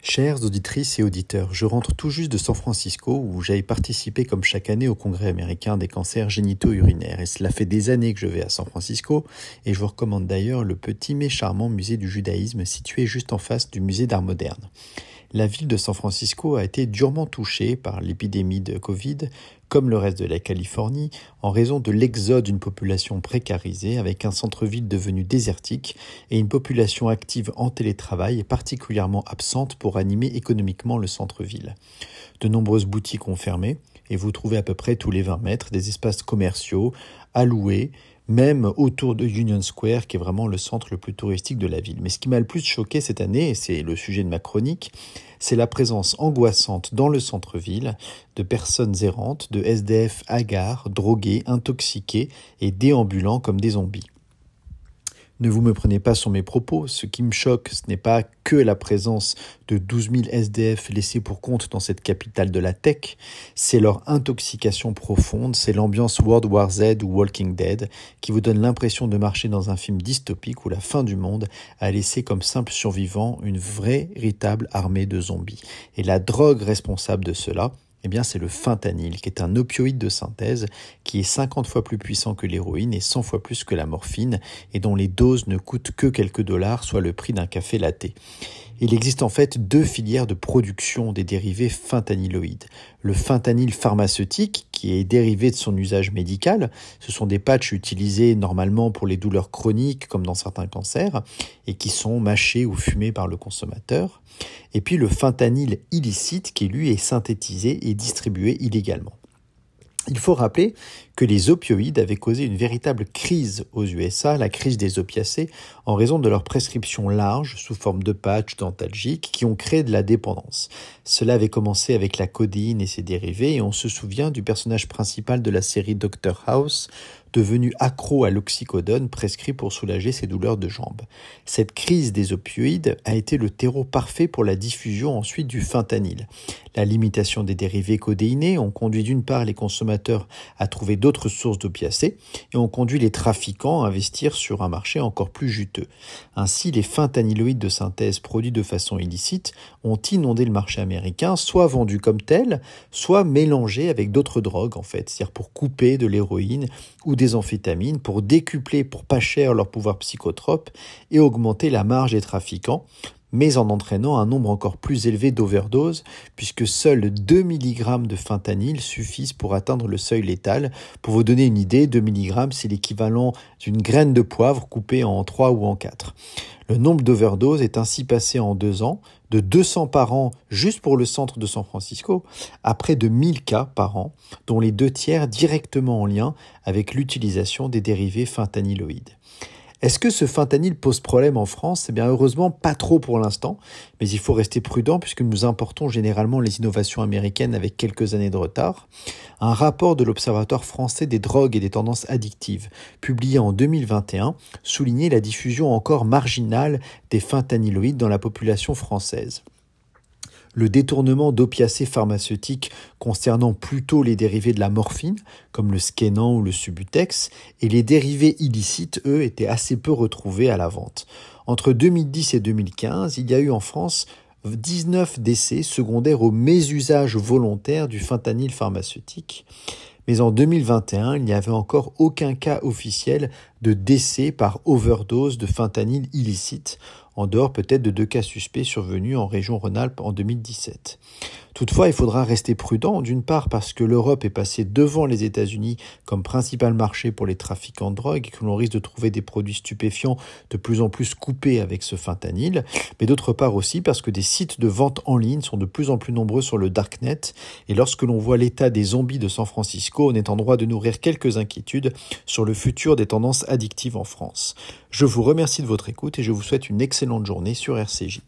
Chères auditrices et auditeurs, je rentre tout juste de San Francisco où j'avais participé comme chaque année au Congrès américain des cancers génito-urinaires. Et cela fait des années que je vais à San Francisco et je vous recommande d'ailleurs le petit mais charmant musée du judaïsme situé juste en face du musée d'art moderne. La ville de San Francisco a été durement touchée par l'épidémie de Covid, comme le reste de la Californie, en raison de l'exode d'une population précarisée avec un centre-ville devenu désertique et une population active en télétravail particulièrement absente pour animer économiquement le centre-ville. De nombreuses boutiques ont fermé et vous trouvez à peu près tous les 20 mètres des espaces commerciaux à louer, même autour de Union Square, qui est vraiment le centre le plus touristique de la ville. Mais ce qui m'a le plus choqué cette année, et c'est le sujet de ma chronique, c'est la présence angoissante dans le centre-ville de personnes errantes, de SDF hagards, drogués, intoxiqués et déambulants comme des zombies. Ne vous me prenez pas sur mes propos, ce qui me choque, ce n'est pas que la présence de 12 000 SDF laissés pour compte dans cette capitale de la tech, c'est leur intoxication profonde, c'est l'ambiance World War Z ou Walking Dead qui vous donne l'impression de marcher dans un film dystopique où la fin du monde a laissé comme simple survivant une véritable armée de zombies. Et la drogue responsable de cela, eh bien, c'est le fentanyl, qui est un opioïde de synthèse qui est 50 fois plus puissant que l'héroïne et 100 fois plus que la morphine et dont les doses ne coûtent que quelques dollars, soit le prix d'un café latte. Il existe en fait deux filières de production des dérivés fentanyloïdes. Le fentanyl pharmaceutique, qui est dérivé de son usage médical, ce sont des patchs utilisés normalement pour les douleurs chroniques comme dans certains cancers et qui sont mâchés ou fumés par le consommateur. Et puis le fentanyl illicite qui lui est synthétisé et distribué illégalement. Il faut rappeler que les opioïdes avaient causé une véritable crise aux USA, la crise des opiacés, en raison de leurs prescriptions larges sous forme de patchs dentalgiques qui ont créé de la dépendance. Cela avait commencé avec la codéine et ses dérivés et on se souvient du personnage principal de la série Dr House, devenu accro à l'oxycodone prescrit pour soulager ses douleurs de jambes. Cette crise des opioïdes a été le terreau parfait pour la diffusion ensuite du fentanyl. La limitation des dérivés codéinés ont conduit d'une part les consommateurs à trouver d'autres sources d'opiacés et ont conduit les trafiquants à investir sur un marché encore plus juteux. Ainsi, les fentanyloïdes de synthèse produits de façon illicite ont inondé le marché américain, soit vendus comme tels, soit mélangés avec d'autres drogues en fait, c'est-à-dire pour couper de l'héroïne ou des amphétamines, pour décupler pour pas cher leur pouvoir psychotrope et augmenter la marge des trafiquants, mais en entraînant un nombre encore plus élevé d'overdoses, puisque seuls 2 mg de fentanyl suffisent pour atteindre le seuil létal. Pour vous donner une idée, 2 mg, c'est l'équivalent d'une graine de poivre coupée en 3 ou en 4. Le nombre d'overdoses est ainsi passé en 2 ans, de 200 par an juste pour le centre de San Francisco, à près de 1000 cas par an, dont les 2 tiers directement en lien avec l'utilisation des dérivés fentanyloïdes. Est-ce que ce fentanyl pose problème en France ? Eh bien, heureusement, pas trop pour l'instant, mais il faut rester prudent puisque nous importons généralement les innovations américaines avec quelques années de retard. Un rapport de l'Observatoire français des drogues et des tendances addictives, publié en 2021, soulignait la diffusion encore marginale des fentanyloïdes dans la population française. Le détournement d'opiacés pharmaceutiques concernant plutôt les dérivés de la morphine, comme le Skenan ou le Subutex, et les dérivés illicites, eux, étaient assez peu retrouvés à la vente. Entre 2010 et 2015, il y a eu en France 19 décès secondaires au mésusage volontaire du fentanyl pharmaceutique. Mais en 2021, il n'y avait encore aucun cas officiel de décès par overdose de fentanyl illicite, en dehors peut-être de 2 cas suspects survenus en région Rhône-Alpes en 2017. Toutefois, il faudra rester prudent, d'une part parce que l'Europe est passée devant les États-Unis comme principal marché pour les trafiquants de drogue et que l'on risque de trouver des produits stupéfiants de plus en plus coupés avec ce fentanyl, mais d'autre part aussi parce que des sites de vente en ligne sont de plus en plus nombreux sur le darknet et lorsque l'on voit l'état des zombies de San Francisco, on est en droit de nourrir quelques inquiétudes sur le futur des tendances addictives en France. Je vous remercie de votre écoute et je vous souhaite une excellente journée sur RCJ.